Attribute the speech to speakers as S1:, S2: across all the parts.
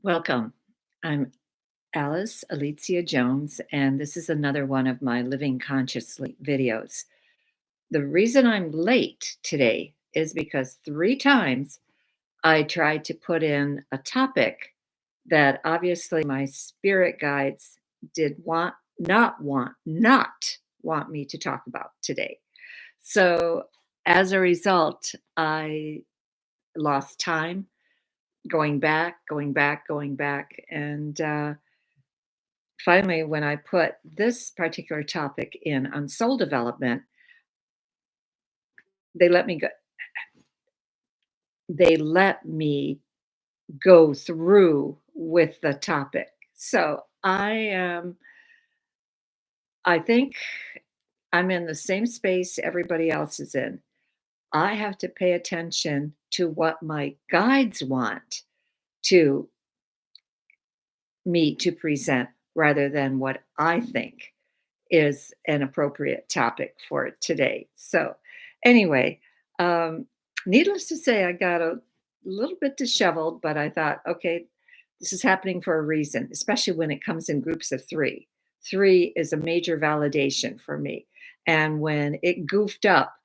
S1: Welcome. I'm Alice Alicia Jones, and this is another one of my Living Consciously videos. The reason I'm late today is because three times I tried to put in a topic that obviously my spirit guides did not want me to talk about today. So as a result, I lost time going back, and finally, when I put this particular topic in on soul development, they let me go they let me go through with the topic. So, I think I'm in the same space everybody else is in. I have to pay attention to what my guides want to me to present rather than what I think is an appropriate topic for today. So, anyway, um, needless to say, I got a little bit disheveled, but I thought, okay, this is happening for a reason, especially when it comes in groups of three. Three is a major validation for me. And when it goofed up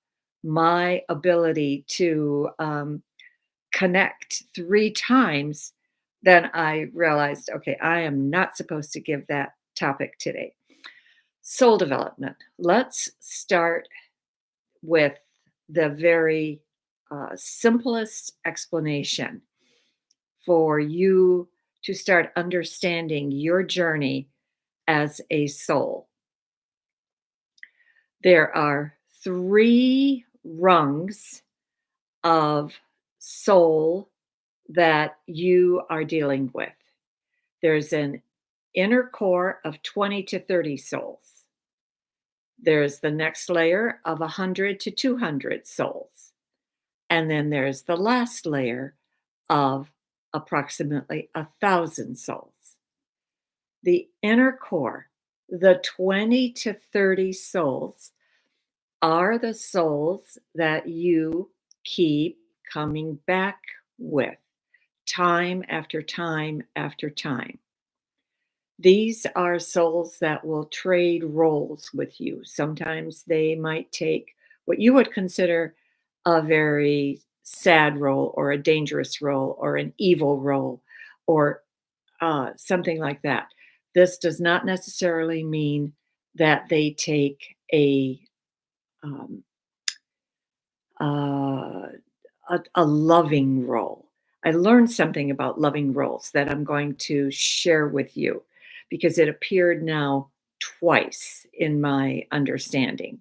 S1: my ability to connect three times, then I realized, okay, I am not supposed to give that topic today. Soul development. Let's start with the very simplest explanation for you to start understanding your journey as a soul. There are three rungs of soul that you are dealing with. There's an inner core of 20 to 30 souls. There's the next layer of 100 to 200 souls. And then there's the last layer of approximately 1,000 souls. The inner core, the 20 to 30 souls, are the souls that you keep coming back with time after time after time. These are souls that will trade roles with you. Sometimes they might take what you would consider a very sad role or a dangerous role or an evil role or something like that. This does not necessarily mean that they take um, uh, a loving role. I learned something about loving roles that I'm going to share with you because it appeared now twice in my understanding.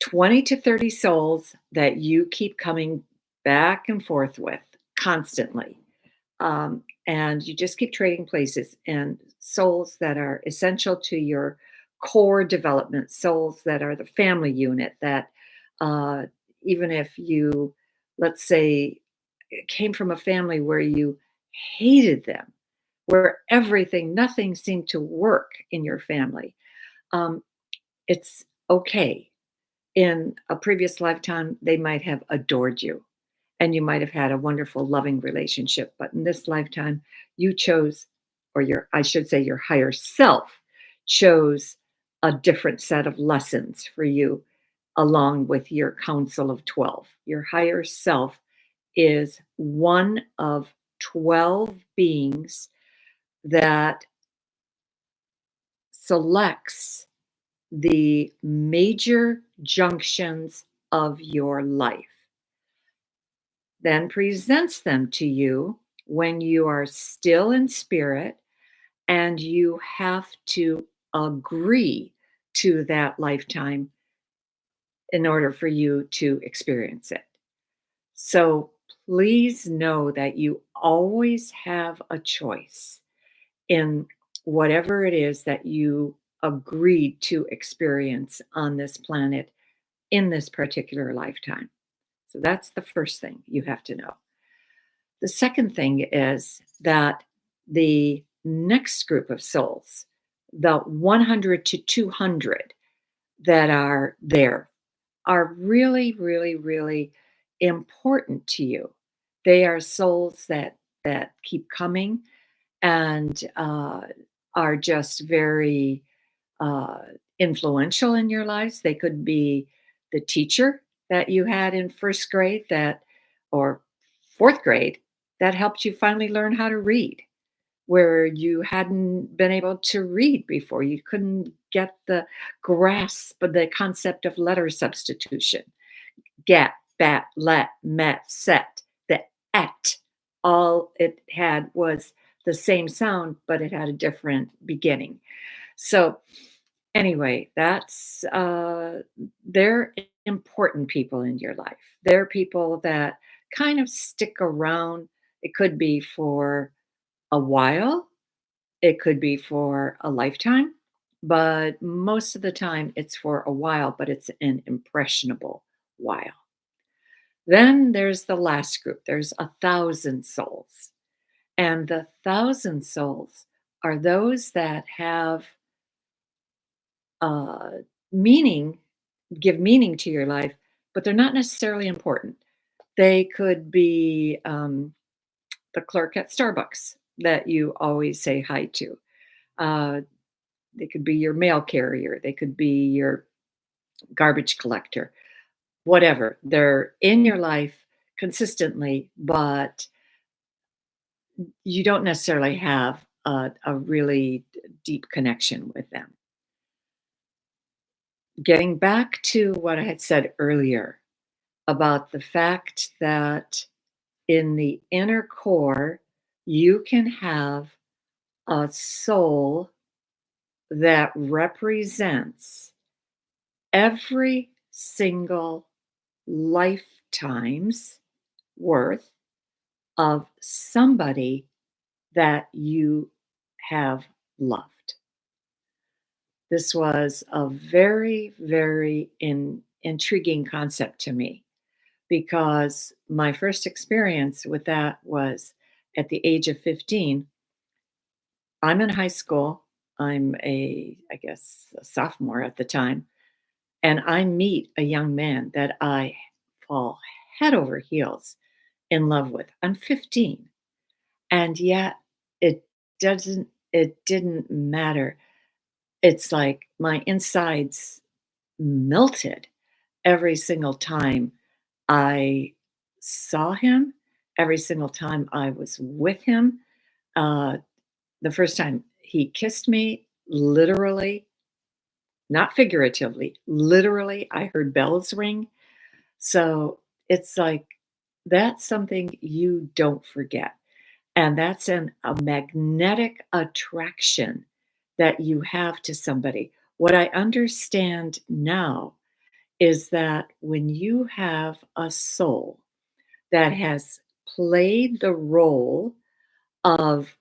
S1: 20 to 30 souls that you keep coming back and forth with constantly. And you just keep trading places, and souls that are essential to your core development, souls that are the family unit that uh, even if you, let's say, came from a family where you hated them, where nothing seemed to work in your family, um, it's okay. In a previous lifetime, they might have adored you and you might have had a wonderful, loving relationship. But in this lifetime, you chose, or I should say, your higher self chose a different set of lessons for you along with your council of 12. Your higher self is one of 12 beings that selects the major junctions of your life, then presents them to you when you are still in spirit and you have to agree to that lifetime in order for you to experience it. So please know that you always have a choice in whatever it is that you agreed to experience on this planet in this particular lifetime. So that's the first thing you have to know. The second thing is that the next group of souls, the 100 to 200 that are there, are really, really, really important to you. They are souls that that keep coming and are just very uh, influential in your lives. They could be the teacher that you had in first grade that, or fourth grade, that helped you finally learn how to read, where you hadn't been able to read before. You couldn't get the grasp of the concept of letter substitution. Get, bat, let, met, set, the et. All it had was the same sound, but it had a different beginning. So anyway, that's they're important people in your life. They're people that kind of stick around. It could be for a while, it could be for a lifetime, but most of the time it's for a while, but it's an impressionable while. Then there's the last group. There's 1,000 souls. And the 1,000 souls are those that have uh, meaning, give meaning to your life, but they're not necessarily important. They could be the clerk at Starbucks that you always say hi to. Uh, they could be your mail carrier. They could be your garbage collector, whatever. They're in your life consistently, but you don't necessarily have a really deep connection with them. Getting back to what I had said earlier about the fact that in the inner core, you can have a soul that represents every single lifetime's worth of somebody that you have loved. This was a very, very intriguing concept to me because my first experience with that was at the age of 15. I'm in high school. I'm I guess, a sophomore at the time. And I meet a young man that I fall head over heels in love with. I'm 15. And yet it it didn't matter. It's like my insides melted every single time I saw him, every single time I was with him. Uh, the first time he kissed me, literally, not figuratively, literally, I heard bells ring. So it's like that's something you don't forget. And that's a magnetic attraction that you have to somebody. What I understand now is that when you have a soul that has played the role of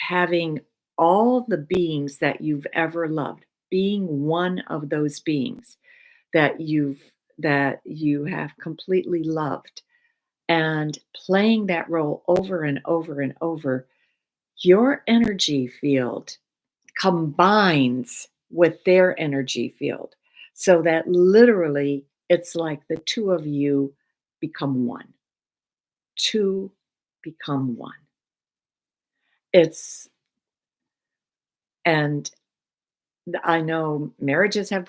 S1: having all the beings that you've ever loved, being one of those beings that you have completely loved and playing that role over and over and over, your energy field combines with their energy field so that literally it's like the two of you become one. Two become one. It's and I know marriages have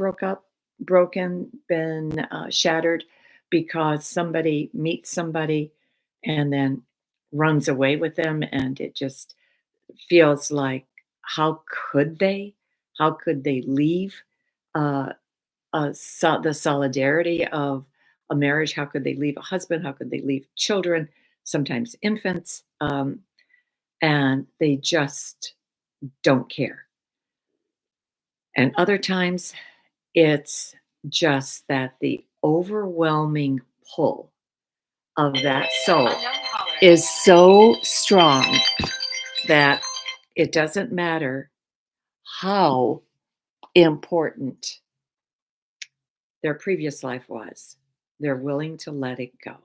S1: been shattered because somebody meets somebody and then runs away with them, and it just feels like, how could they? How could they leave uh, the solidarity of a marriage? How could they leave a husband? How could they leave children? Sometimes infants, and they just don't care. And other times, it's just that the overwhelming pull of that soul is so strong that it doesn't matter how important their previous life was. They're willing to let it go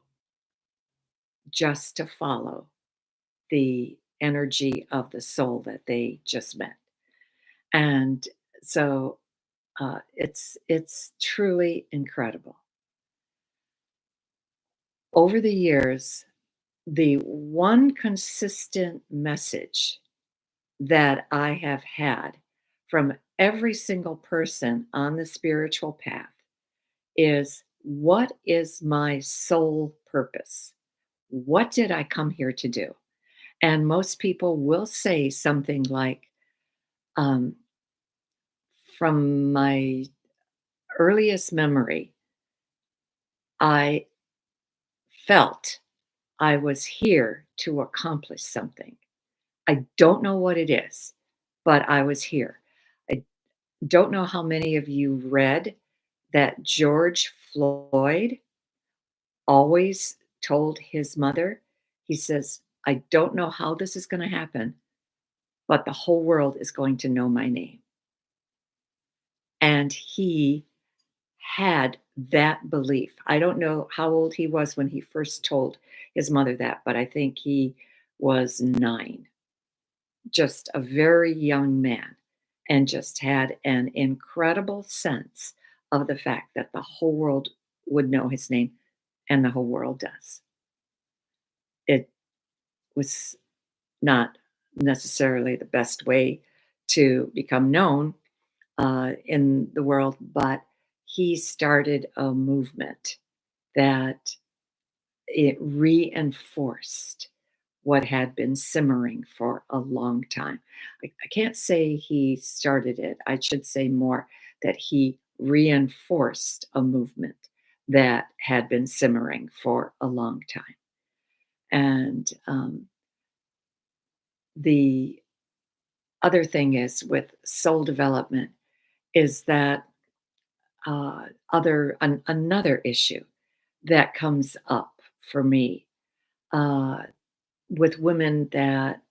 S1: just to follow the energy of the soul that they just met. And so it's truly incredible. Over the years, the one consistent message that I have had from every single person on the spiritual path is, what is my soul purpose? What did I come here to do? And most people will say something like, um, from my earliest memory, I felt I was here to accomplish something. I don't know what it is, but I was here. I don't know how many of you read that George Floyd always told his mother, he says, "I don't know how this is going to happen, but the whole world is going to know my name." And he had that belief. I don't know how old he was when he first told his mother that, but I think he was 9, just a very young man, and just had an incredible sense of the fact that the whole world would know his name, and the whole world does. It was not necessarily the best way to become known in the world, but he started a movement that it reinforced what had been simmering for a long time. I can't say he started it. I should say more that he reinforced a movement that had been simmering for a long time. And the other thing is with soul development is that another issue that comes up for me uh, with women that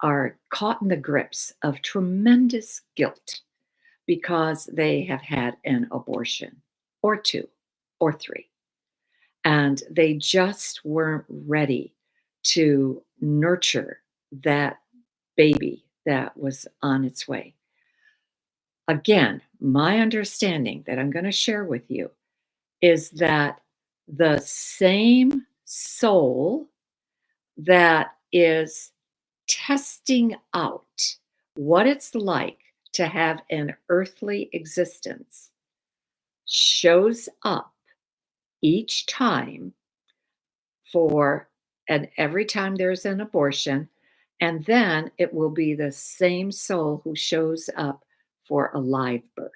S1: are caught in the grips of tremendous guilt because they have had an abortion or two or three, and they just weren't ready to nurture that baby that was on its way. Again, my understanding that I'm going to share with you is that the same soul that is testing out what it's like to have an earthly existence shows up each time for, and every time there's an abortion, and then it will be the same soul who shows up for a live birth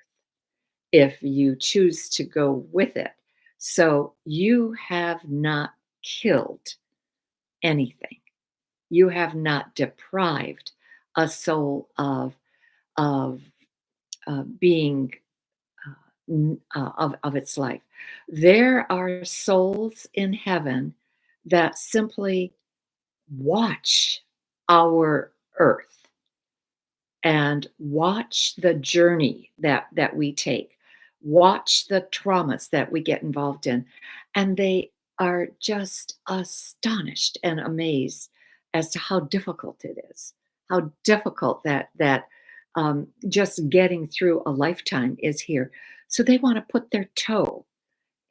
S1: if you choose to go with it. So you have not killed anything. You have not deprived a soul of being of its life. There are souls in heaven that simply watch our earth and watch the journey that we take, watch the traumas that we get involved in, and they are just astonished and amazed as to how difficult it is, how difficult that just getting through a lifetime is here. So they want to put their toe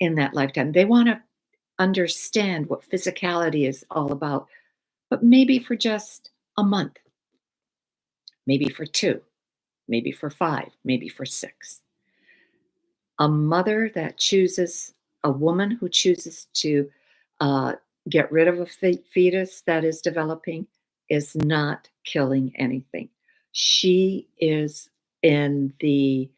S1: in that lifetime. They want to understand what physicality is all about, but maybe for just a month, maybe for 2, maybe for 5, maybe for 6. A mother that chooses, a woman who chooses to uh, get rid of a fetus that is developing is not killing anything. She is in the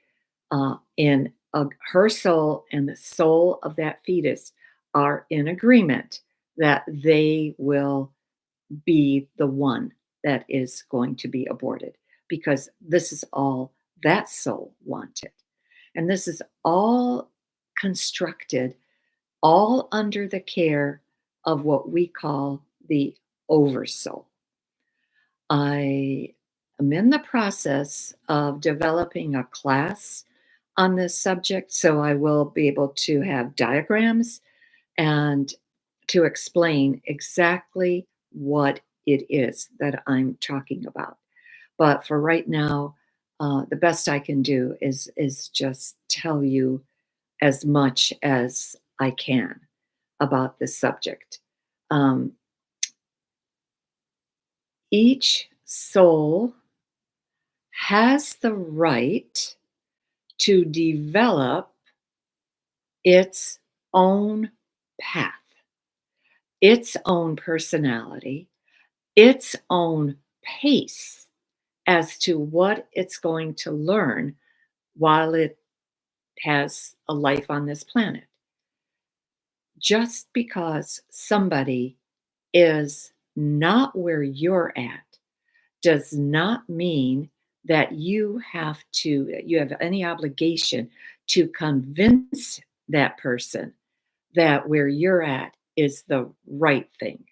S1: her soul and the soul of that fetus are in agreement that they will be the one that is going to be aborted, because this is all that soul wanted. And this is all constructed, all under the care of what we call the oversoul. I am in the process of developing a class on this subject, so I will be able to have diagrams and to explain exactly what it is that I'm talking about. But for right now, the best I can do is just tell you as much as I can about this subject. Um, each soul has the right to develop its own path, its own personality, its own pace as to what it's going to learn while it has a life on this planet. Just because somebody is not where you're at does not mean that you have any obligation to convince that person that where you're at is the right thing.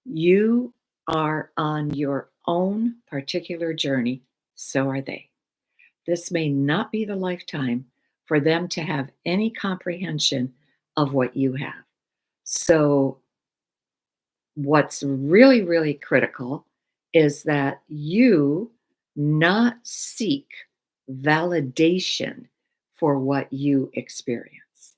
S1: You are on your own particular journey, so are they. This may not be the lifetime for them to have any comprehension of what you have. So, what's really, really critical is that you not seek validation for what you experience.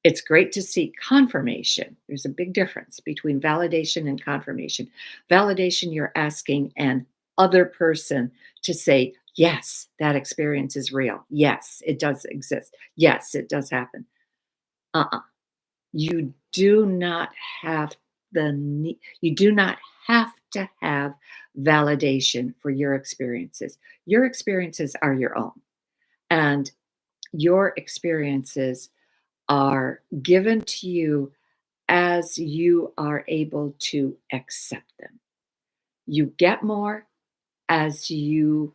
S1: It's great to seek confirmation. There's a big difference between validation and confirmation. Validation, you're asking an other person to say, yes, that experience is real. Yes, it does exist. Yes, it does happen. Uh-uh. You do not have you do not have to have validation for your experiences. Your experiences are your own, and your experiences are given to you as you are able to accept them. You get more as you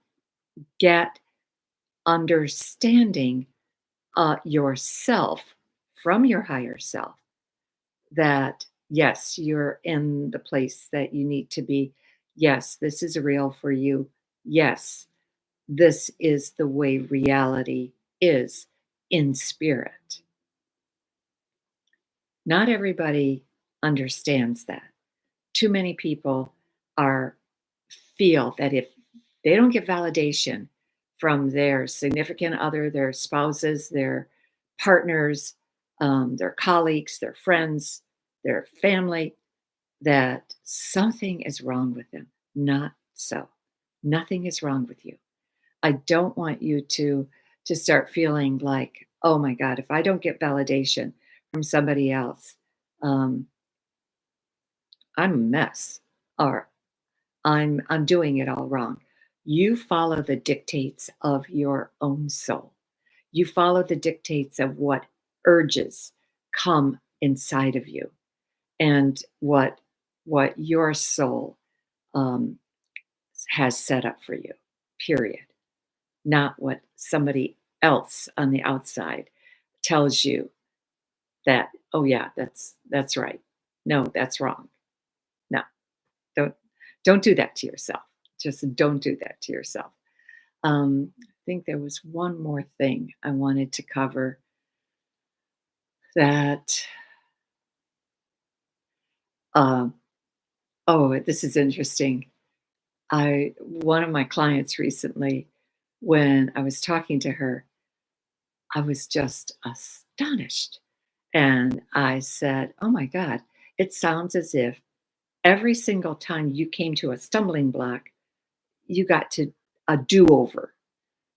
S1: get understanding yourself from your higher self, that yes, you're in the place that you need to be. Yes, this is real for you. Yes, this is the way reality is in spirit. Not everybody understands that. Too many people are feel that if they don't get validation from their significant other, their spouses, their partners, their colleagues, their friends, their family, that something is wrong with them. Not so. Nothing is wrong with you. I don't want you to start feeling like, oh my God, if I don't get validation from somebody else, um, I'm a mess, or I'm doing it all wrong. You follow the dictates of your own soul. You follow the dictates of what urges come inside of you, and what your soul um, has set up for you. Period. Not what somebody else on the outside tells you that. Oh yeah, that's right. No, that's wrong. No, don't don't do that to yourself. Just don't do that to yourself. I think there was one more thing I wanted to cover that. Um, oh, this is interesting. I One of my clients recently, when I was talking to her, I was just astonished, and I said, "Oh my God, it sounds as if every single time you came to a stumbling block, you got to a do over."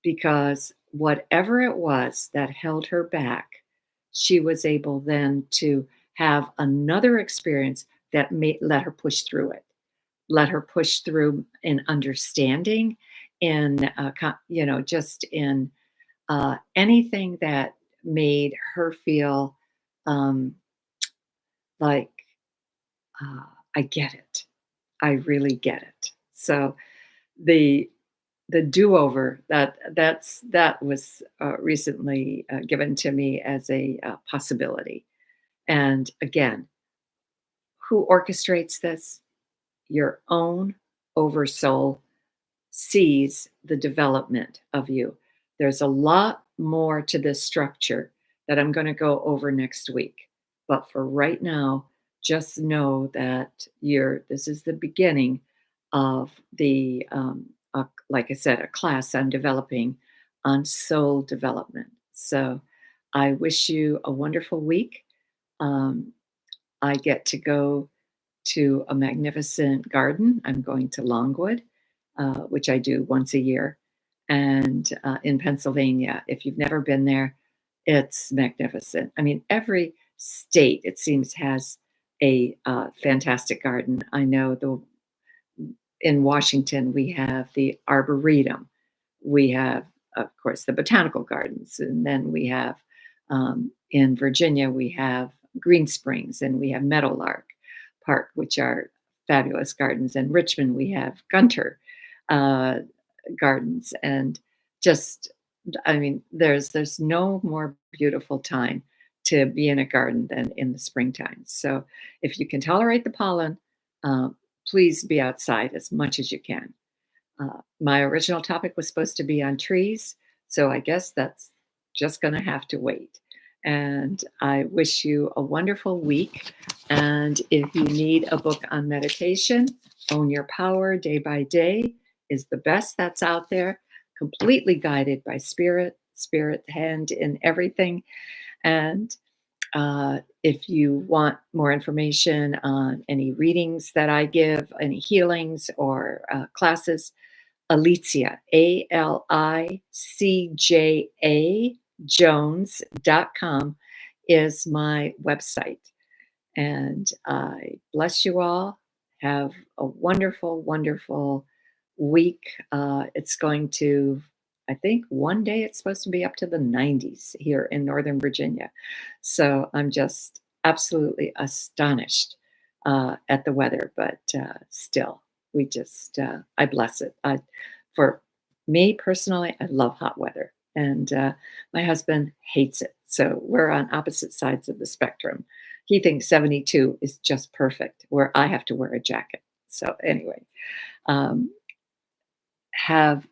S1: Because whatever it was that held her back, she was able then to have another experience that made let her push through it, let her push through in understanding, in just in anything that made her feel um, like I get it, I really get it. So the the do-over that was recently given to me as a possibility. And again, who orchestrates this? Your own oversoul sees the development of you. There's a lot more to this structure that I'm going to go over next week. But for right now, just know that this is the beginning of like I said, a class I'm developing on soul development. So I wish you a wonderful week. Um, I get to go to a magnificent garden. I'm going to Longwood, which I do once a year, and in Pennsylvania. If you've never been there, it's magnificent. I mean, every state, it seems, has a fantastic garden. I know the in Washington, we have the Arboretum. We have, of course, the botanical gardens, and then we have in Virginia we have Green Springs, and we have Meadowlark Park, which are fabulous gardens. In Richmond, we have Gunter uh, Gardens, and just, I mean, there's no more beautiful time to be in a garden than in the springtime. So, if you can tolerate the pollen, uh, please be outside as much as you can. My original topic was supposed to be on trees, so I guess that's just going to have to wait. And I wish you a wonderful week. And if you need a book on meditation, Own Your Power Day by Day is the best that's out there, completely guided by spirit hand in everything. And if you want more information on any readings that I give, any healings or classes, Alicia, ALICJA Jones.com is my website. And I bless you all. Have a wonderful, wonderful week. It's going to, I think one day it's supposed to be up to the 90s here in Northern Virginia. So I'm just absolutely astonished at the weather, but still, I bless it. For me personally, I love hot weather, and my husband hates it. So we're on opposite sides of the spectrum. He thinks 72 is just perfect, where I have to wear a jacket. So, anyway, um, have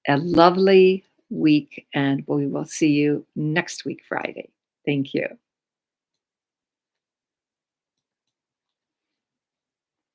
S1: a lovely week, and we will see you next week, Friday. Thank you.